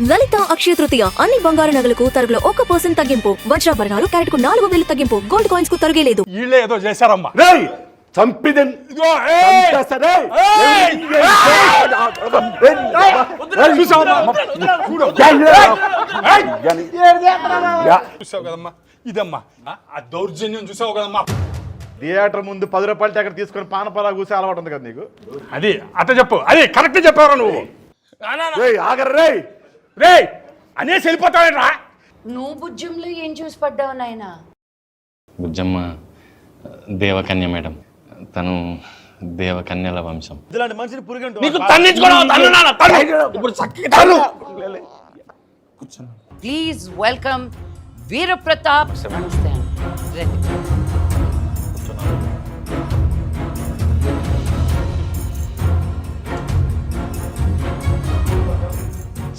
లలిత అక్షయ తృతీయ అన్ని బంగారు నగలకు తరుగులో 1% తగ్గింపు. వజ్రాభరణాలు క్యారెట్కు 4000 తగ్గింపు. గోల్డ్ కాయిన్స్ కు తరుగే లేదు. వీళ్ళే ఏదో చేశారమ్మా. రేయ్ చంపిదన్ చూసావు కదమ్మా, ఇదమ్మా ఆ దౌర్జన్యం చూసావు కదమ్మా. థియేటర్ ముందు 10 రూపాయలు టికెట్ తీసుకొని పానపరా కూసే అలవాటు ఉంది కదా నీకు. అది అట్ట చెప్పు, అది కరెక్ట్ చెప్పారా నువ్వు. ఆగర్రే రే అనేసి వెళ్ళిపోతావేట్రా. నువ్వు బుజ్జంలో ఏం చూసి పడ్డావు నాయనా? బుజ్జమ్మ దేవకన్య మేడం, తను దేవకన్యల వంశం. ఇలాంటి మనిషిని పురుగంటు ప్లీజ్ వెల్కమ్ వీరప్రతాప్. నమస్తే.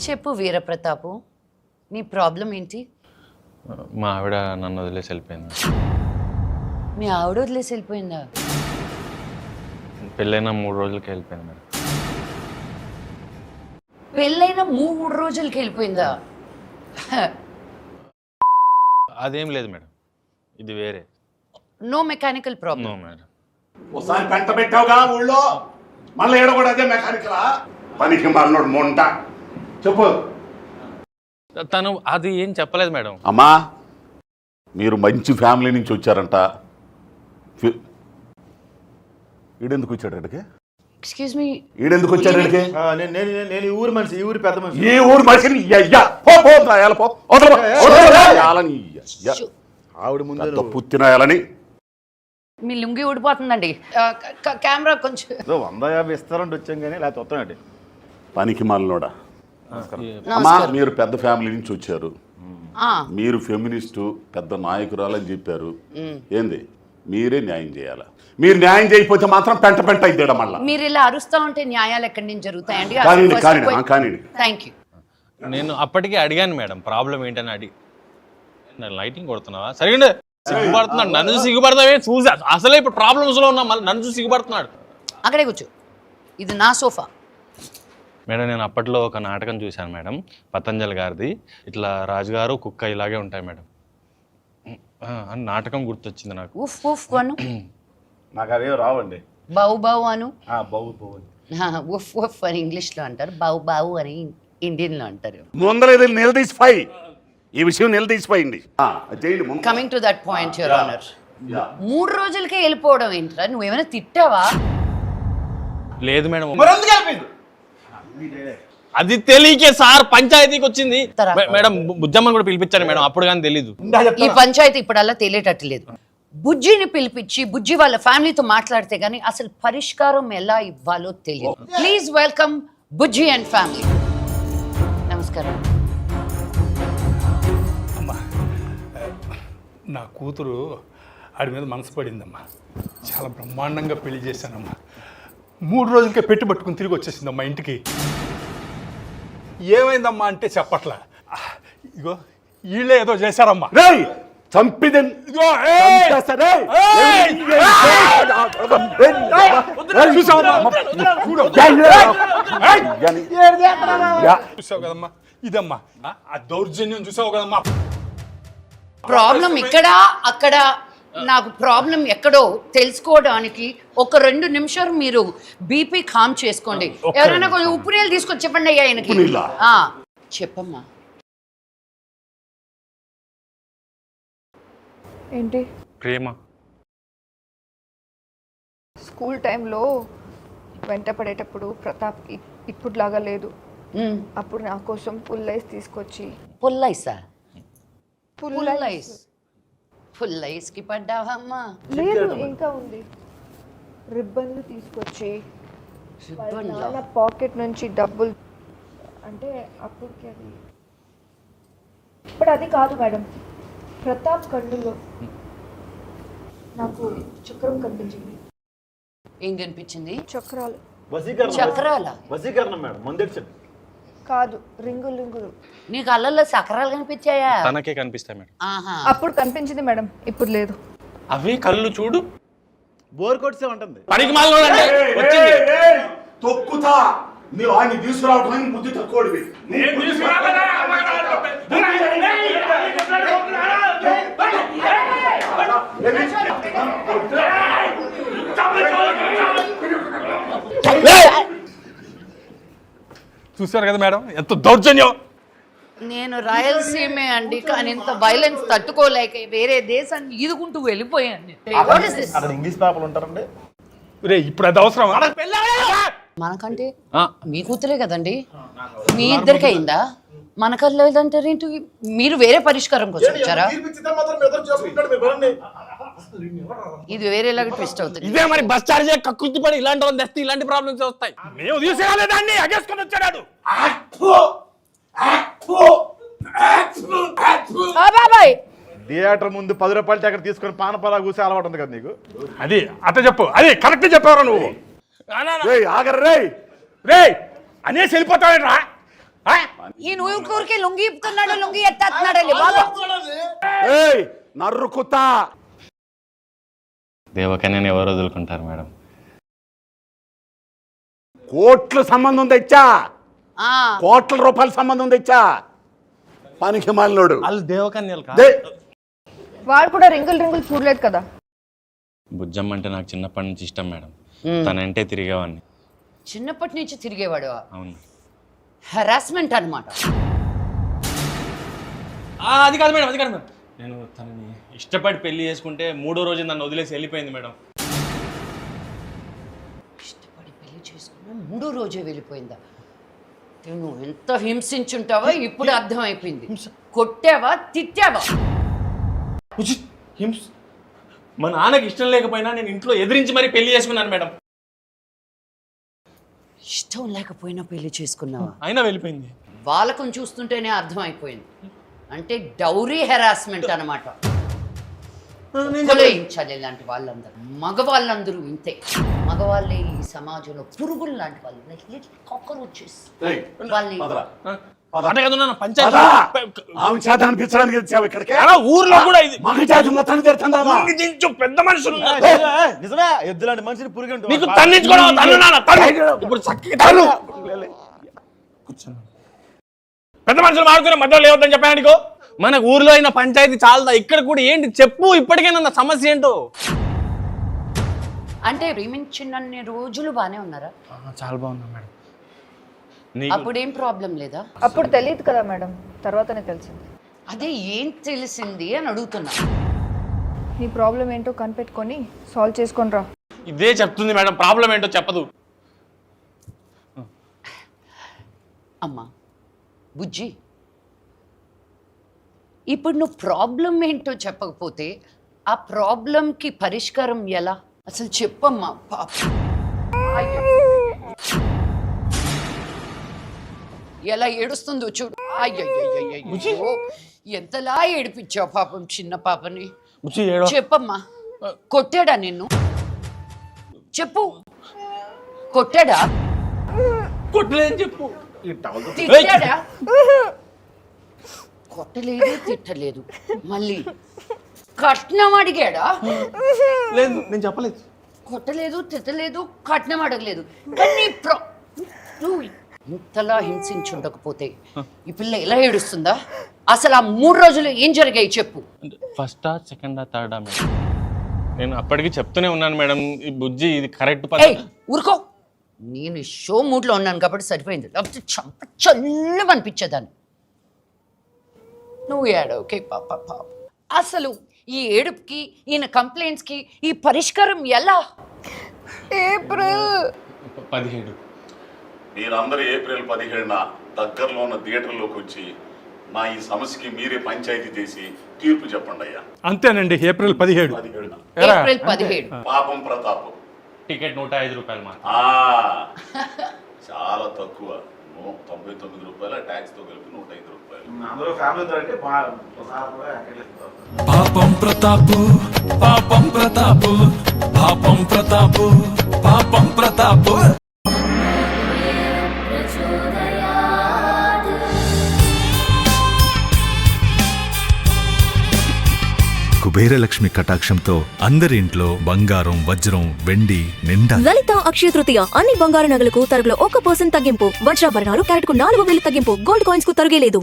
చెప్పు వీరప్రతాపు, నీ ప్రాబ్లం ఏంటి? మా ఆవిడ నన్ను వదిలేసి వెళ్ళిపోయింది. మీ ఆవిడ వదిలేసి వెళ్ళిపోయిందా? పెళ్ళైన 3 రోజులకి వెళ్ళిపోయింది మేడం. పెళ్ళైన 3 రోజులకి వెళ్ళిపోయిందా? అదేం లేదు మేడం, ఇది వేరే. No mechanical problem. No madam. ఒకసారి పెంట పెట్టావుగా ఊళ్ళో, మళ్ళీ ఏడ కూడా అదే మెకానికలా? పనికి మళ్ళీ మొంట చెప్పు. తను అది ఏం చెప్పలేదు మేడం. అమ్మా మీరు మంచి ఫ్యామిలీ నుంచి వచ్చారంట. ఈడెందుకు వచ్చాడు ఇక్కడికి? ఎక్స్క్యూజ్ మీ, ఈడెందుకు వచ్చాడు ఇక్కడికి? నేను ఈ ఊరు మనిషి, ఈ ఊరి పెద్ద మనిషి. ఈ ఊరు మనిషిని ఆవిడ ముందు పుత్తినాయాలని మీ లుంగి ఊడిపోతుందండి. కెమెరా కొంచెం 150 ఇస్తారంటే వచ్చాం కానీ లేకపోతే వస్తానండి. పనికి మాలినోడా. అమ్మా మీరు పెద్ద ఫ్యామిలీ నుంచి వచ్చారు, మీరు ఫెమినిస్టు పెద్ద నాయకురాలని చెప్పారు. ఏంది మీరే న్యాయం చేయాలా? మీరు న్యాయం చేయకపోతే మాత్రం పెంట పెంట అయిద్దాడ మళ్ళా. మీరు ఇలా అరుస్తా ఉంటే న్యాయాలు ఎక్కడి నుంచి జరుగుతాయండి? Thank you. నేను అప్పటికే అడిగాను మేడం, ప్రాబ్లం ఏంటని అడిగి. లైటింగ్ కొడుతున్నావా? సరిగ్గా సిగ్గుపడుతున్నాడు. నన్ను చూసి సిగ్గుపడతావే? చూసా అసలే ఇప్పుడు ప్రాబ్లమ్స్ లో ఉన్నా, మళ్ళీ నన్ను చూసి సిగ్గుపడుతున్నాడు. అక్కడే కూర్చో, ఇది నా సోఫా. మేడం నేను అప్పట్లో ఒక నాటకం చూశాను మేడం, పతంజలి గారిది. ఇట్లా రాజుగారు కుక్క ఇలాగే ఉంటాయి మేడం అని నాటకం గుర్తొచ్చింది నాకు. ఉఫ్ ఉఫ్ అను. నాకు అవే రావండి. బావు బావు అను. బావు బావు ఉఫ్ ఉఫ్ అని ఇంగ్లీష్లో అంటారు, బావు బావు అని ఇండియన్లో అంటారు. ముందర నిలదీసిపోయి ఈ విషయం నిలదీసిపోయింది. Coming to that point your honour, 3 రోజులకే వెళ్ళిపోవడం ఏంట్రా? నువ్వేమైనా తిట్టావా? లేదు మేడం, అది తెలియకే సార్ పంచాయతీకి వచ్చింది మేడం. బుజ్జమ్మని కూడా పిలిపించాను మేడం, అప్పుడు కానీ తెలీదు. ఈ పంచాయతీ ఇప్పుడల్లా తెలియటట్టు లేదు. బుజ్జిని పిలిపించి బుజ్జి వాళ్ళ ఫ్యామిలీతో మాట్లాడితే గానీ అసలు పరిష్కారం ఎలా ఇవ్వాలో తెలియదు. Please welcome Bujji and family. నమస్కారం. అమ్మా నా కూతురు ఆడి మీద మనసు పడిందమ్మా. చాలా బ్రహ్మాండంగా పెళ్లి చేశానమ్మా. 3 రోజులకే పెట్టి పట్టుకుని తిరిగి వచ్చేసిందమ్మా ఇంటికి. ఏమైందమ్మా అంటే చెప్పట్లా. ఇగో వీళ్ళే ఏదో చేశారమ్మా. రేయ్ చంపిదన్ చూసావు కదమ్మా, ఇదమ్మా ఆ దౌర్జన్యం చూసావు కదమ్మా. ప్రాబ్లం ఇక్కడ అక్కడ, నాకు ప్రాబ్లం ఎక్కడో తెలుసుకోవడానికి ఒక 2 నిమిషాలు మీరు బీపీ కామ్ చేసుకోండి. ఎవరైనా కొంచెం ఉప్పు నీళ్ళు తీసుకొచ్చి చెప్పండి అయ్యా ఆయనకి. చెప్పమ్మా. ఏంటి? ప్రేమ. స్కూల్ టైంలో వెంట పడేటప్పుడు ప్రతాప్కి ఇప్పుడులాగా లేదు. అప్పుడు నా కోసం పుల్లైస్ తీసుకొచ్చి. పుల్లైసా? పుల్లైస్ పుల్లైస్కి పడ్డావమ్మా? లేదు, ఇంకా ఉంది. రిబ్బన్లు తీసుకొచ్చి నా పాకెట్ నుంచి డబ్బులు, అంటే అప్పటికి అది, ఇప్పుడు అది కాదు మేడం. ప్రతాప్ కన్నులో నాకు చక్రం కనిపించింది. ఏం కనిపించింది? చక్రాలు. చక్రాల? వసీకరణం మేడం, ముందెచ్చాడు కాదు, రింగులు రింగులు. నీకు అల్లల్లో చక్రాలు కనిపించాయా? తనకే కనిపిస్తాయి మేడం. అప్పుడు కనిపించింది మేడం, ఇప్పుడు లేదు. అవి కళ్ళు చూడు బోర్ కొట్టే ఉంటుంది. పనికి మాలినోడు అంటే వచ్చింది. తొక్కుతా నువ్వు ఆయన్ని తీసుకురావడానికి బుద్ధి తక్కువడివి. చూశారు కదా మేడం ఎంత దౌర్జన్యం. నేను రాయలసీమే అండి, కానీ ఇంత వైలెన్స్ తట్టుకోలేక వేరే దేశాన్ని ఈదుకుంటూ వెళ్ళిపోయాను. What is this? అక్కడ ఇంగ్లీష్ పేపర్లు ఉంటారండి. రే ఇప్పుడు అది అవసరం. మనకంటే మీ కూతురే కదండి, మీ ఇద్దరికి అయిందా? మనకల్లా లేదంటారేంటి? మీరు వేరే పరిష్కారం కోసం వచ్చారా? ఇది వేరేలాగా ట్విస్ట్ అవుతుంది. ఇదే మరి బస్ చార్జ్ కక్కుర్తి పడి ఇలాంటి వాళ్ళు తెస్తే ఇలాంటి ప్రాబ్లమ్స్ వస్తాయి. మేము తీసుకురాలేదాన్ని అగేసుకొని వచ్చాడు. బాబాయ్ థియేటర్ ముందు 10 రూపాయలు టికెట్ తీసుకొని పానపరా కూసి అలవాటు ఉంది కదా నీకు. అది అట్ట చెప్పు, అది కరెక్ట్ చెప్పావు నువ్వు. ఆగర్రే రే అనేసి వెళ్ళిపోతావేట్రా. ఈ ఊరికే లొంగి ఇప్పుతున్నాడు, లొంగి ఎత్తేస్తున్నాడు బాగా. నర్రుకుతా దేవకన్యని ఎవరు వదులుకుంటారు మేడం? కోట్ల సంబంధం తెచ్చా, కోట్ల రూపాయల సంబంధం తెచ్చా. పనికి మాలినోడు వాళ్ళు దేవకన్యలు వాడు కూడా రింగులు చూడలేదు కదా. బుజ్జమ్మ అంటే నాకు చిన్నప్పటి నుంచి ఇష్టం మేడం. తనంటే తిరిగేవాడిని. చిన్నప్పటి నుంచి తిరిగేవాడు. అవును. హెరాస్మెంట్ అన్నమాట. అది కాదు మేడం, అది కాదు మేడం. నేను తనని ఇష్టపడి పెళ్లి చేసుకుంటే 3వ రోజు నన్ను వదిలేసి వెళ్ళిపోయింది మేడం. ఇష్టపడి పెళ్లి చేసుకున్నా 3వ రోజే వెళ్ళిపోయిందా? నువ్వు ఎంత హింసించుంటావో ఇప్పుడు అర్థమైపోయింది. కొట్టావా, తిట్టావా? మా నాన్నకి ఇష్టం లేకపోయినా నేను ఇంట్లో ఎదిరించి మరీ పెళ్లి చేసుకున్నాను మేడం. ఇష్టం లేకపోయినా పెళ్లి చేసుకున్నావా? అయినా వెళ్ళిపోయింది. వాళ్ళకం చూస్తుంటేనే అర్థమైపోయింది. అంటే డౌరీ హెరాస్మెంట్ అన్నమాట. కొలేయించాలి ఇలాంటి వాళ్ళందరూ. మగవాళ్ళందరూ ఇంతే. మగవాళ్ళే ఈ సమాజంలో పురుగులు లాంటి వాళ్ళు. కాక్రోచెస్. వాళ్ళని ఊర్లో కూడా ఇది పెద్ద మనుషులు నిజమే, ఎద్దులాంటి మనిషిని పురుగు నీకు తన్నించుకోవడం ఇప్పుడు పెద్ద మనుషులు మాడుకునే మధ్యలో లేవద్దని చెప్పాను నీకు. మన ఊర్లో అయిన పంచాయతీ చాలదా? ఇక్కడ కూడా ఏంటి చెప్పు, ఇప్పటికైనా సమస్య ఏంటో. అంటే ప్రేమించినన్ని రోజులు బానే ఉన్నారా? చాలా బాగున్నా మేడం. అప్పుడేం ప్రాబ్లం లేదా? అప్పుడు తెలియదు కదా మేడం, తర్వాతనే తెలిసింది. అదే ఏం తెలిసింది అని అడుగుతున్నా. నీ ప్రాబ్లం ఏంటో కనిపెట్టుకొని సాల్వ్ చేసుకొని రా. ఇదే చెప్తుంది మేడం, ప్రాబ్లం ఏంటో చెప్పదు. అమ్మా బుజ్జి, ఇప్పుడు నువ్వు ప్రాబ్లం ఏంటో చెప్పకపోతే ఆ ప్రాబ్లంకి పరిష్కారం ఎలా? అసలు చెప్పమ్మా. పాప ఎలా ఏడుస్తుందో చూడు. అయ్యో ఎంతలా ఏడిపించావు పాపం చిన్న పాపని. చెప్పమ్మా, కొట్టాడా నిన్ను? చెప్పు, కొట్టాడా? కొట్టలేదని చెప్పు. తిట్టాడా? కొట్టలేదు, తిట్టలేదు. మళ్ళీ కట్నం అడిగాడా? లేదు, నేను చెప్పలేదు. కొట్టలేదు, తిట్టలేదు, కట్నం అడగలేదు. కానీ నువ్వు ఇంతలా హింసించుండకపోతే ఈ పిల్ల ఎలా ఏడుస్తుందా? అసలు ఆ 3 రోజులు ఏం జరిగాయి చెప్పు. ఫస్టా, సెకండా, థర్డా మేడం? నేను అప్పటికి చెప్తూనే ఉన్నాను మేడం, ఈ బుజ్జి ఇది కరెక్ట్ ఊరుకో. నేను షో మూడ్లో ఉన్నాను కాబట్టి సరిపోయింది. లేకపోతే చంప చల్లం అనిపించేదాన్ని. నువ్వు ఏడవకే పాప. అసలు ఈ ఏడుపుకి, ఈయన కంప్లైంట్స్కి ఈ పరిష్కారం ఎలా? ఏప్రిల్ 17. మీరందరూ ఏప్రిల్ 17న దగ్గరలో ఉన్న థియేటర్లోకి వచ్చి నా ఈ సమస్యకి మీరే పంచాయతీ చేసి తీర్పు చెప్పండి అయ్యా. అంతేనండి, ఏప్రిల్ 17. ఏప్రిల్ 17. పాపం ప్రతాప్. టికెట్ 105 రూపాయలు మాత్రం. చాలా తక్కువ. 99 రూపాయల ట్యాక్స్ తో కలిపి 105 రూపాయలు. అందరూ ఫ్యామిలీతో అంటే పాపం ప్రతాపు, పాపం ప్రతాపు, పాపం ప్రతాపు, పాపం ప్రతాపు. కుబేరలక్ష్మి కటాక్షంతో అందరి ఇంట్లో బంగారం వజ్రం వెండి నిండా. లలిత అక్షయ తృతీయ అన్ని బంగారు నగలకు తరుగులో 1% తగ్గింపు. వజ్రాభరణాలు క్యారెట్కు 4,000 తగ్గింపు. గోల్డ్ కాయిన్స్ కు తరుగే లేదు.